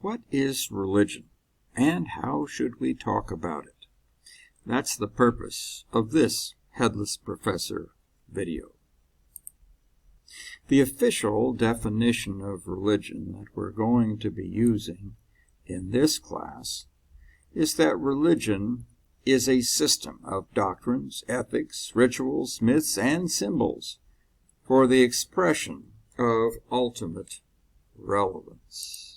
What is religion, and how should we talk about it? That's the purpose of this Headless Professor video. The official definition of religion that we're going to be using in this class is that religion is a system of doctrines, ethics, rituals, myths, and symbols for the expression of ultimate relevance.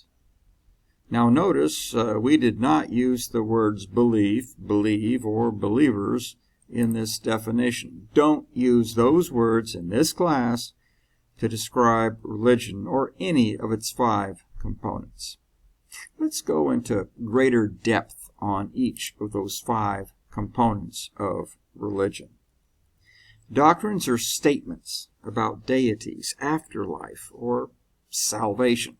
Now notice we did not use the words belief, believe, or believers in this definition. Don't use those words in this class to describe religion or any of its 5 components. Let's go into greater depth on each of those 5 components of religion. Doctrines are statements about deities, afterlife, or salvation.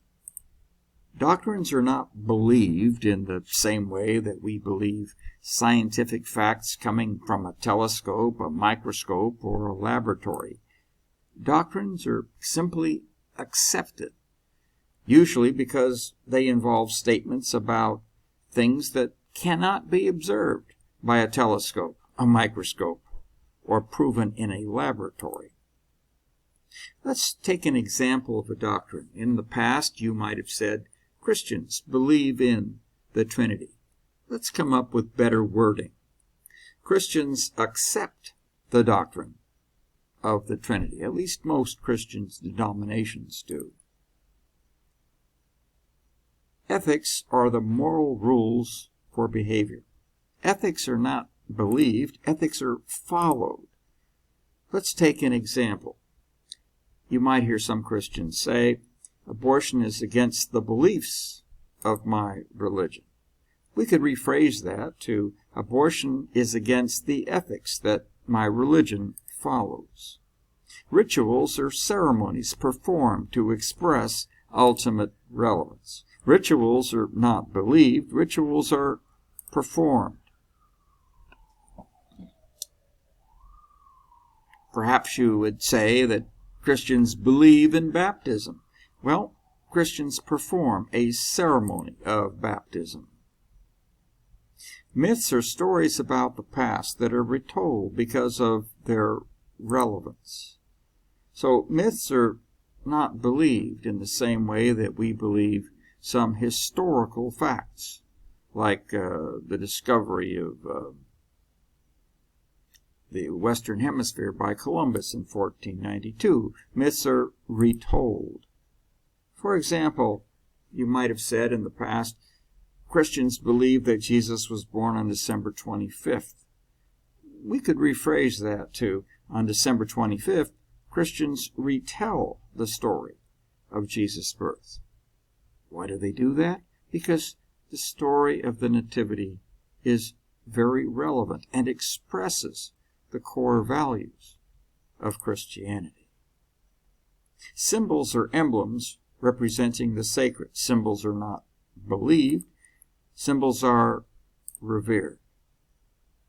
Doctrines are not believed in the same way that we believe scientific facts coming from a telescope, a microscope, or a laboratory. Doctrines are simply accepted, usually because they involve statements about things that cannot be observed by a telescope, a microscope, or proven in a laboratory. Let's take an example of a doctrine. In the past, you might have said, Christians believe in the Trinity. Let's come up with better wording. Christians accept the doctrine of the Trinity. At least most Christian denominations do. Ethics are the moral rules for behavior. Ethics are not believed. Ethics are followed. Let's take an example. You might hear some Christians say, abortion is against the beliefs of my religion. We could rephrase that to, abortion is against the ethics that my religion follows. Rituals are ceremonies performed to express ultimate relevance. Rituals are not believed. Rituals are performed. Perhaps you would say that Christians believe in baptism. Well, Christians perform a ceremony of baptism. Myths are stories about the past that are retold because of their relevance. So myths are not believed in the same way that we believe some historical facts, like the discovery of the Western Hemisphere by Columbus in 1492. Myths are retold. For example, you might have said in the past, Christians believe that Jesus was born on December 25th. We could rephrase that to, on December 25th, Christians retell the story of Jesus' birth. Why do they do that? Because the story of the Nativity is very relevant and expresses the core values of Christianity. Symbols are emblems representing the sacred. Symbols are not believed. Symbols are revered.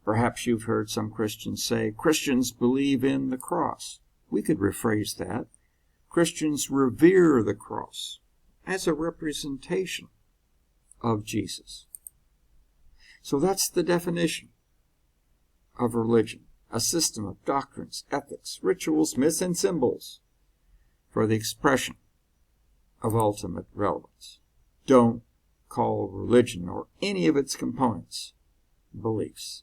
Perhaps you've heard some Christians say, Christians believe in the cross. We could rephrase that. Christians revere the cross as a representation of Jesus. So that's the definition of religion, a system of doctrines, ethics, rituals, myths, and symbols for the expression of ultimate relevance. Don't call religion or any of its components beliefs.